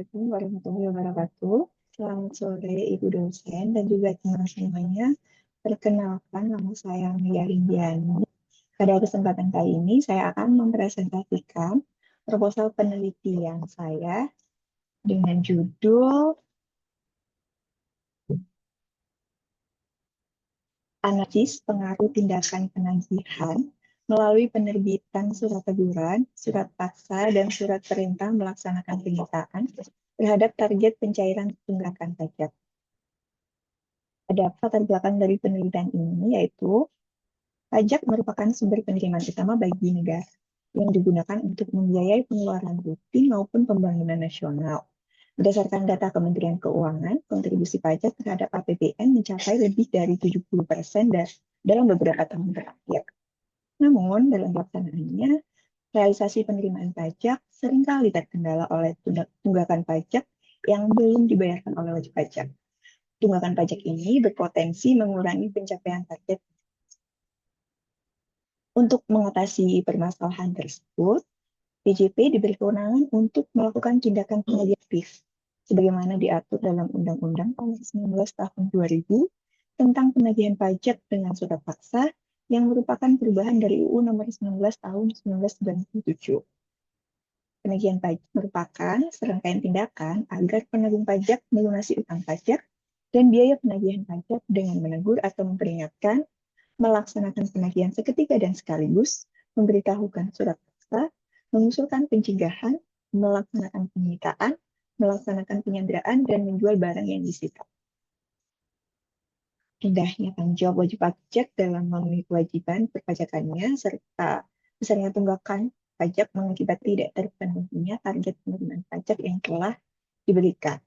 Assalamualaikum warahmatullahi wabarakatuh. Selamat sore Ibu dosen dan juga teman semuanya. Perkenalkan, nama saya Mia Rindiani. Pada kesempatan kali ini saya akan mempresentasikan proposal penelitian saya dengan judul Analisis Pengaruh Tindakan Penagihan melalui penerbitan surat teguran, surat paksa, dan surat perintah melaksanakan penyitaan terhadap target pencairan tunggakan pajak. Ada latar belakang dari penelitian ini, yaitu pajak merupakan sumber penerimaan utama bagi negara yang digunakan untuk membiayai pengeluaran rutin maupun pembangunan nasional. Berdasarkan data Kementerian Keuangan, kontribusi pajak terhadap APBN mencapai lebih dari 70% dalam beberapa tahun terakhir. Namun, dalam pelaksanaannya, realisasi penerimaan pajak seringkali terkendala oleh tunggakan pajak yang belum dibayarkan oleh wajib pajak. Tunggakan pajak ini berpotensi mengurangi pencapaian target. Untuk mengatasi permasalahan tersebut, DJP diberi kewenangan untuk melakukan tindakan pengagihan sebagaimana diatur dalam Undang-Undang Nomor 19 Tahun 2000 tentang penagihan pajak dengan surat paksa yang merupakan perubahan dari UU Nomor 19 Tahun 1997. Penagihan pajak merupakan serangkaian tindakan agar penagih pajak melunasi utang pajak dan biaya penagihan pajak dengan menegur atau memperingatkan, melaksanakan penagihan seketika dan sekaligus, memberitahukan surat paksa, mengusulkan pencegahan, melaksanakan penyitaan, melaksanakan penyanderaan, dan menjual barang yang disita. Rendahnya tanggung jawab wajib pajak dalam memenuhi kewajiban perpajakannya, serta besarnya tunggakan pajak mengakibat tidak terpenuhinya target penerimaan pajak yang telah diberikan.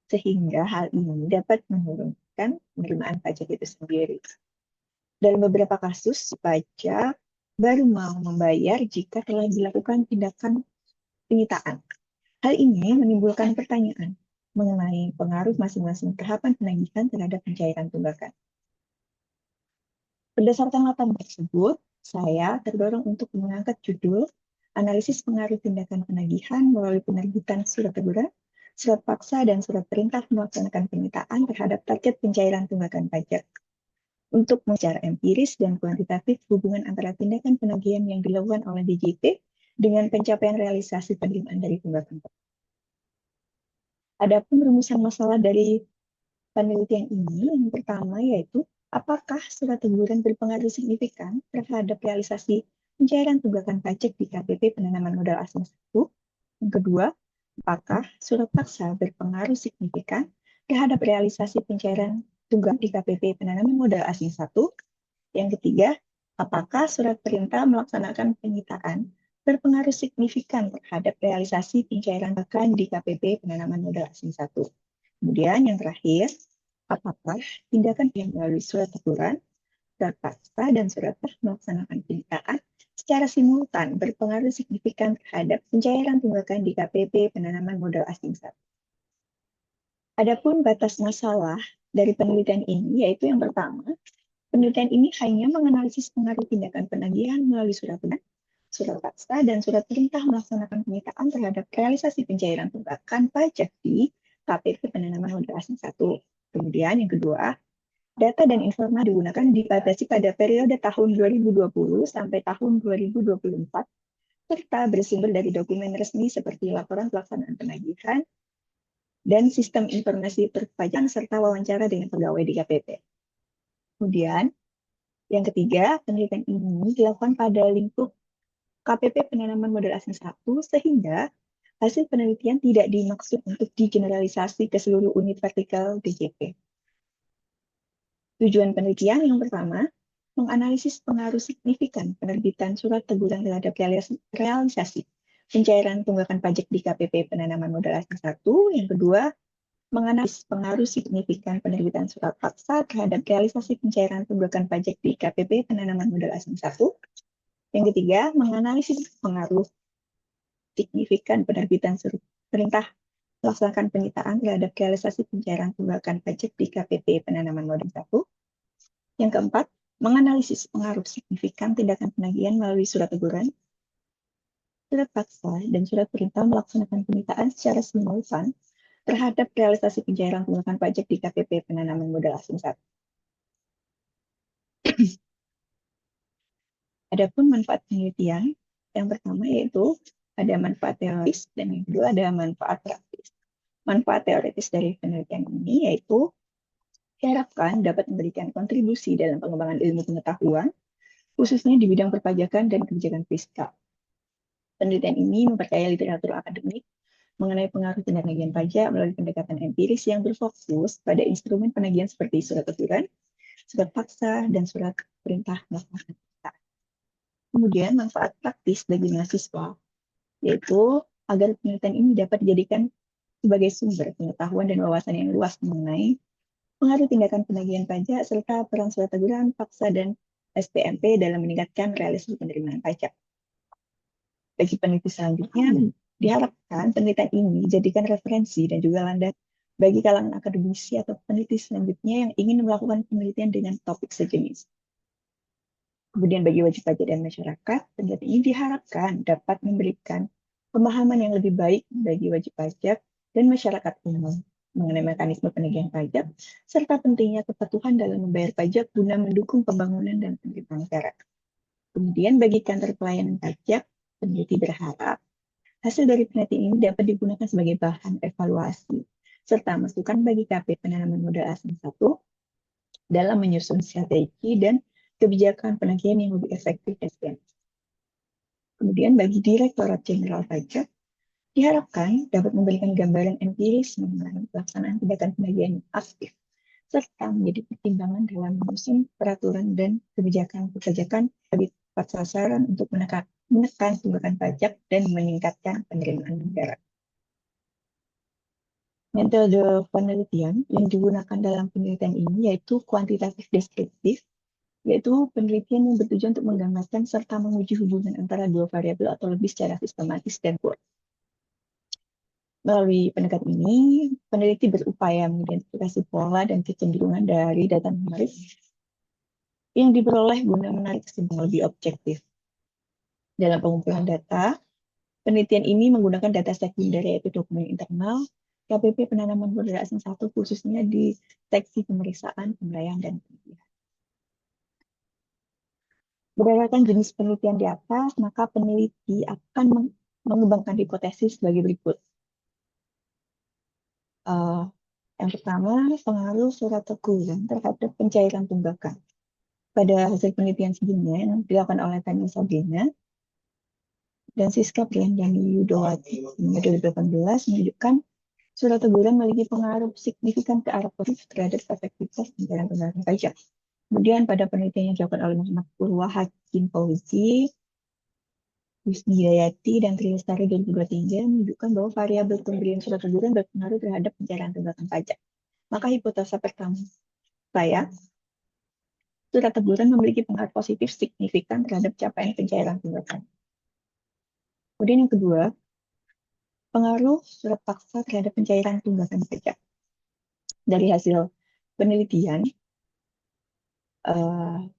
Sehingga hal ini dapat menurunkan penerimaan pajak itu sendiri. Dalam beberapa kasus, pajak baru mau membayar jika telah dilakukan tindakan penyitaan. Hal ini menimbulkan pertanyaan mengenai pengaruh masing-masing tahapan penagihan terhadap pencairan tunggakan. Berdasarkan latar tersebut, saya terdorong untuk mengangkat judul Analisis Pengaruh Tindakan Penagihan melalui penerbitan surat teguran, surat paksa, dan surat perintah melaksanakan penyitaan terhadap target pencairan tunggakan pajak. Untuk secara empiris dan kuantitatif hubungan antara tindakan penagihan yang dilakukan oleh DJP dengan pencapaian realisasi penerimaan dari tunggakan pajak. Adapun rumusan masalah dari penelitian ini, yang pertama yaitu apakah surat teguran berpengaruh signifikan terhadap realisasi pencairan tunggakan pajak di KPP penanaman modal asing 1? Yang kedua, apakah surat paksa berpengaruh signifikan terhadap realisasi pencairan tunggakan di KPP penanaman modal asing 1? Yang ketiga, apakah surat perintah melaksanakan penyitaan berpengaruh signifikan terhadap realisasi pencairan tunggakan di KPP penanaman modal asing 1? Kemudian yang terakhir, apakah tindakan yang melalui surat teguran, surat paksa, dan surat melaksanakan penyitaan secara simultan berpengaruh signifikan terhadap pencairan tunggakan di KPP penanaman modal asing 1. Adapun batas masalah dari penelitian ini yaitu yang pertama, penelitian ini hanya menganalisis pengaruh tindakan penagihan melalui surat teguran, surat paksa, dan surat perintah melaksanakan penyitaan terhadap realisasi pencairan tunggakan pajak di KPP penanaman modal asing 1. Kemudian yang kedua, data dan informasi digunakan dibatasi pada periode tahun 2020 sampai tahun 2024, serta bersumber dari dokumen resmi seperti laporan pelaksanaan penagihan dan sistem informasi perpajakan serta wawancara dengan pegawai di KPP. Kemudian, yang ketiga, penelitian ini dilakukan pada lingkup KPP penanaman modal asing 1, sehingga hasil penelitian tidak dimaksud untuk digeneralisasi ke seluruh unit vertikal DJP. Tujuan penelitian yang pertama, menganalisis pengaruh signifikan penerbitan surat teguran terhadap realisasi pencairan tunggakan pajak di KPP penanaman modal asing 1. Yang kedua, menganalisis pengaruh signifikan penerbitan surat paksa terhadap realisasi pencairan tunggakan pajak di KPP penanaman modal asing 1. Yang ketiga, menganalisis pengaruh signifikan penerbitan surat perintah melaksanakan penyitaan terhadap realisasi pencairan tunggakan pajak di KPP penanaman modal 1. Yang keempat, menganalisis pengaruh signifikan tindakan penagihan melalui surat teguran, surat paksa, dan surat perintah melaksanakan penyitaan secara simultan terhadap realisasi pencairan tunggakan pajak di KPP penanaman modal asing 1. Adapun manfaat penelitian, yang pertama yaitu ada manfaat teoris dan yang kedua ada manfaat praktis. Manfaat teoritis dari penelitian ini yaitu diharapkan dapat memberikan kontribusi dalam pengembangan ilmu pengetahuan, khususnya di bidang perpajakan dan kebijakan fiskal. Penelitian ini memperkaya literatur akademik mengenai pengaruh tindak penagihan pajak melalui pendekatan empiris yang berfokus pada instrumen penagihan seperti surat teguran, surat paksa, dan surat perintah melaksanakan penyitaan. Kemudian manfaat praktis bagi mahasiswa, yaitu agar penelitian ini dapat dijadikan sebagai sumber pengetahuan dan wawasan yang luas mengenai pengaruh tindakan penagihan pajak serta peran surat teguran, paksa, dan SPMP dalam meningkatkan realisasi penerimaan pajak. Bagi peneliti selanjutnya, diharapkan penelitian ini dijadikan referensi dan juga landas bagi kalangan akademisi atau peneliti selanjutnya yang ingin melakukan penelitian dengan topik sejenis. Kemudian bagi wajib pajak dan masyarakat, penelitian ini diharapkan dapat memberikan pemahaman yang lebih baik bagi wajib pajak dan masyarakat umum mengenai mekanisme penagihan pajak, serta pentingnya kepatuhan dalam membayar pajak guna mendukung pembangunan dan penerimaan negara. Kemudian bagi kantor pelayanan pajak, peneliti berharap hasil dari penelitian ini dapat digunakan sebagai bahan evaluasi, serta masukan bagi KP penanaman modal asing 1 dalam menyusun strategi dan kebijakan penagihan yang lebih efektif dan efisien. Kemudian bagi Direktorat Jenderal Pajak, diharapkan dapat memberikan gambaran empiris mengenai pelaksanaan tindakan penagihan yang aktif, serta menjadi pertimbangan dalam menyusun peraturan dan kebijakan perpajakan bagi tepat sasaran untuk menekan tunggakan pajak dan meningkatkan penerimaan negara. Metode penelitian yang digunakan dalam penelitian ini yaitu kuantitatif deskriptif, yaitu penelitian yang bertujuan untuk menggambarkan serta menguji hubungan antara dua variabel atau lebih secara sistematis dan kuat. Melalui pendekatan ini, peneliti berupaya mengidentifikasi pola dan kecenderungan dari data numerik yang diperoleh guna menarik kesimpulan lebih objektif. Dalam pengumpulan data, penelitian ini menggunakan data sekunder yaitu dokumen internal, KPP penanaman modal asing 1 khususnya di seksi pemeriksaan, pembayaran, dan penelitian. Berdasarkan jenis penelitian di atas, maka peneliti akan mengembangkan hipotesis sebagai berikut. Yang pertama, pengaruh surat teguran terhadap pencairan tunggakan. Pada hasil penelitian sebelumnya yang dilakukan oleh Tania Sabrina dan Siska Priyandani Yudowati di 2018 menunjukkan surat teguran memiliki pengaruh signifikan ke arah positif terhadap efektivitas pencairan tunggakan pajak. Kemudian pada penelitian yang dilakukan oleh Muhammad Purwa Hakim Fauzi, Wisni Hidayati, dan Tri Lestari 2023 menunjukkan bahwa variabel pemberian surat teguran berpengaruh terhadap pencairan tunggakan pajak. Maka hipotesa pertama saya, surat teguran memiliki pengaruh positif signifikan terhadap capaian pencairan tunggakan. Kemudian yang kedua, pengaruh surat paksa terhadap pencairan tunggakan pajak. Dari hasil penelitian,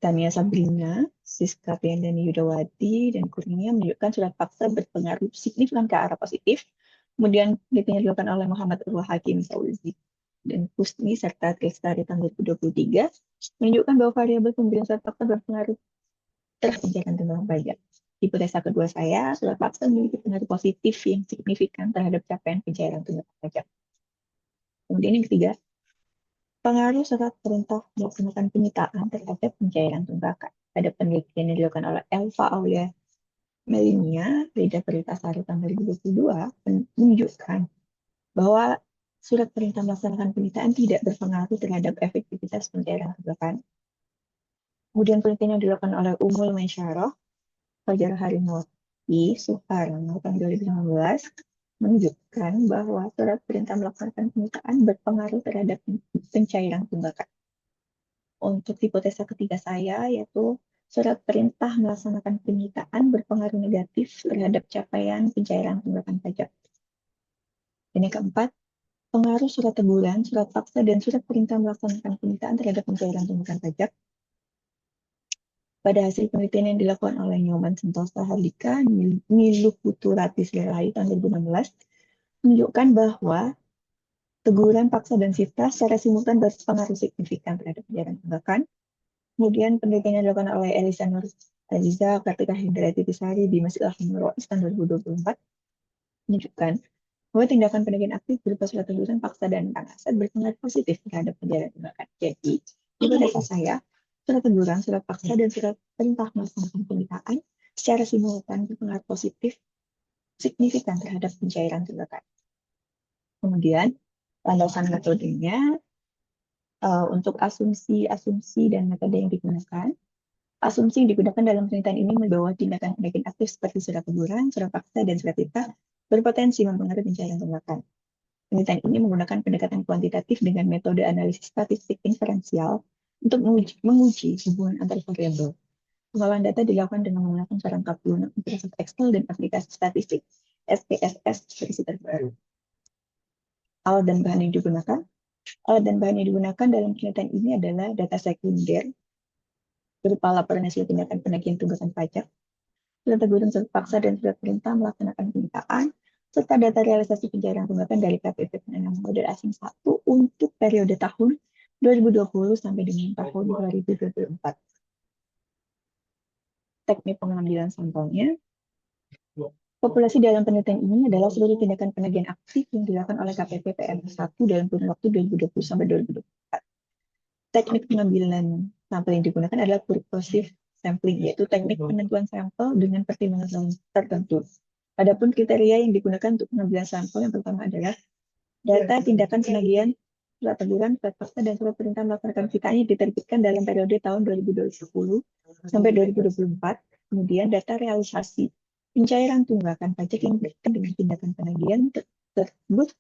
Tania Sabrina, Siska Priyandani Yudowati, dan Kurnia menunjukkan surat paksa berpengaruh signifikan ke arah positif. Kemudian penelitian dilakukan oleh Muhammad Urwa Hakim Fauzi dan Kusni serta Lestari tahun 2023 menunjukkan bahwa variabel pemberian surat paksa berpengaruh terhadap pencairan tunggakan pajak. Hipotesa kedua saya, surat paksa memiliki pengaruh positif yang signifikan terhadap capaian pencairan tunggakan pajak. Kemudian yang ketiga, pengaruh surat perintah melaksanakan penyitaan terhadap pencairan tunggakan. Ada penelitian yang dilakukan oleh Elva Aulia Melinia, Rida Peritasari tahun 2022 menunjukkan bahwa surat perintah melaksanakan penyitaan tidak berpengaruh terhadap efektivitas pencairan tunggakan. Kemudian penelitian yang dilakukan oleh Umul Mensyarah, Fajar Harimurti, Sukarno tahun 2015 menunjukkan bahwa surat perintah melaksanakan penyitaan berpengaruh terhadap pencairan tunggakan. Untuk hipotesa ketiga saya, yaitu surat perintah melaksanakan penyitaan berpengaruh negatif terhadap capaian pencairan tunggakan pajak. Dan yang keempat, pengaruh surat teguran, surat paksa, dan surat perintah melaksanakan penyitaan terhadap pencairan tunggakan pajak Pada hasil penelitian yang dilakukan oleh Nyoman Sentosa Hardika, Niluh Putu Srilahi tahun 2016, menunjukkan bahwa teguran paksa dan sifat secara simultan berpengaruh signifikan terhadap penjara tunggakan. Kemudian penelitian yang dilakukan oleh Elisa Nur Aziza, Kartika Hendrati Tisari, Dimas Ilham Rois tahun 2024 menunjukkan bahwa tindakan pendakian aktif berupa surat teguran, paksa, dan pengawasan berpengaruh positif terhadap penjara tunggakan. Jadi, itu dasar saya, surat teguran, surat paksa, dan surat perintah melaksanakan penyitaan secara simultan berpengaruh positif signifikan terhadap pencairan tunggakan. Kemudian, landasan metodenya untuk asumsi dan metode yang digunakan. Asumsi yang digunakan dalam penelitian ini membawa tindakan pendakian aktif seperti surat teguran, surat paksa, dan surat perintah berpotensi mempengaruhi pencairan tunggakan. Penelitian ini menggunakan pendekatan kuantitatif dengan metode analisis statistik inferensial untuk menguji hubungan antar variabel. Pengolahan data dilakukan dengan menggunakan perangkat lunak Microsoft Excel dan aplikasi statistik SPSS versi terbaru. Alat dan bahan yang digunakan dalam penelitian ini adalah data sekunder berupa laporan hasil tindakan penagihan tunggakan pajak, surat teguran, surat paksa, dan surat perintah melaksanakan penyitaan, serta data realisasi pencairan tunggakan dari KPP penanam modal asing 1 untuk periode tahun 2020 sampai dengan tahun 2024. Teknik pengambilan sampelnya. Populasi dalam penelitian ini adalah seluruh tindakan penagihan aktif yang dilakukan oleh KPP PM1 dalam kurun waktu 2020 sampai 2024. Teknik pengambilan sampel yang digunakan adalah purposive sampling, yaitu teknik penentuan sampel dengan pertimbangan tertentu. Adapun kriteria yang digunakan untuk pengambilan sampel yang pertama adalah data tindakan penagihan, surat teguran, surat paksa, dan surat perintah melaksanakan penyitaan yang diterbitkan dalam periode tahun 2020 sampai 2024. Kemudian data realisasi pencairan tunggakan pajak yang berkaitan dengan tindakan penagihan tersebut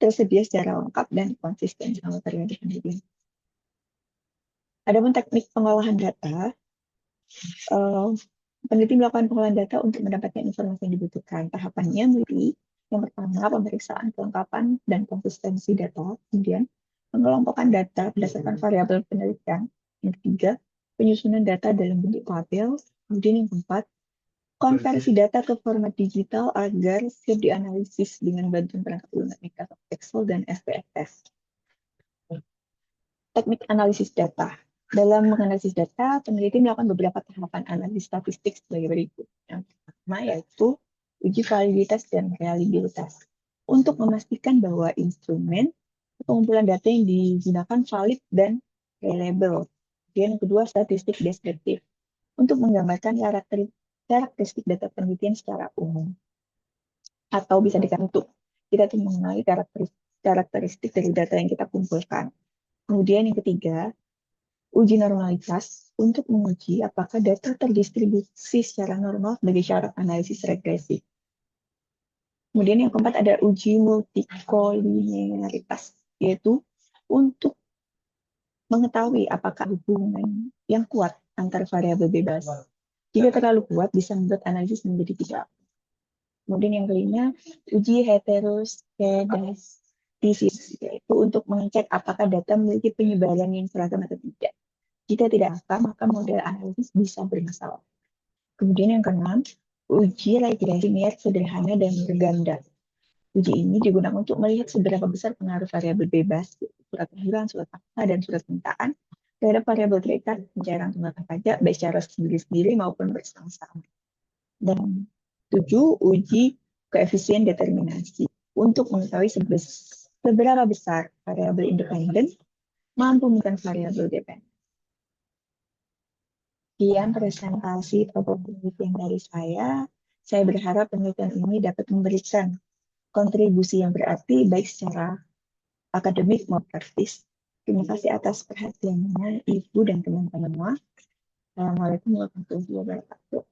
tersedia secara lengkap dan konsisten selama periode penagihan. Adapun teknik pengolahan data, peneliti melakukan pengolahan data untuk mendapatkan informasi yang dibutuhkan. Tahapannya mulai yang pertama, pemeriksaan kelengkapan dan konsistensi data. Kemudian, pengelompokan data berdasarkan variabel penelitian. Yang ketiga, penyusunan data dalam bentuk tabel. Kemudian yang keempat, konversi data ke format digital agar siap dianalisis dengan bantuan perangkat lunak Microsoft Excel dan SPSS. Teknik analisis data. Dalam menganalisis data, peneliti melakukan beberapa tahapan analisis statistik sebagai berikut. Yang pertama yaitu uji validitas dan reliabilitas. Untuk memastikan bahwa instrumen pengumpulan data yang digunakan valid dan reliable. Kemudian yang kedua, statistik deskriptif. Untuk menggambarkan karakteristik data penelitian secara umum. Atau bisa dikatakan untuk kita mengenali karakteristik dari data yang kita kumpulkan. Kemudian yang ketiga, uji normalitas untuk menguji apakah data terdistribusi secara normal sebagai syarat analisis regresi. Kemudian yang keempat ada uji multikolinearitas, yaitu untuk mengetahui apakah hubungan yang kuat antar variabel bebas. Jika terlalu kuat, bisa membuat analisis menjadi tidak. Kemudian yang kelima, uji heteroskedastis, yaitu untuk mengecek apakah data memiliki penyebaran yang seragam atau tidak. Jika tidak maka model analisis bisa bermasalah. Kemudian yang keenam, uji regresi linear sederhana dan berganda. Uji ini digunakan untuk melihat seberapa besar pengaruh variabel bebas, surat teguran, surat paksa, dan surat permintaan terhadap variabel terikat pencairan tunggakan pajak baik secara sendiri-sendiri maupun bersama-sama. Dan 7, uji koefisien determinasi untuk mengetahui seberapa besar variabel independen mampu menekan variabel dependen. Sekian presentasi penelitian dari saya. Saya berharap penelitian ini dapat memberikan kontribusi yang berarti baik secara akademik maupun praktis. Terima kasih atas perhatiannya Ibu dan teman-teman semua. Assalamualaikum warahmatullahi wabarakatuh.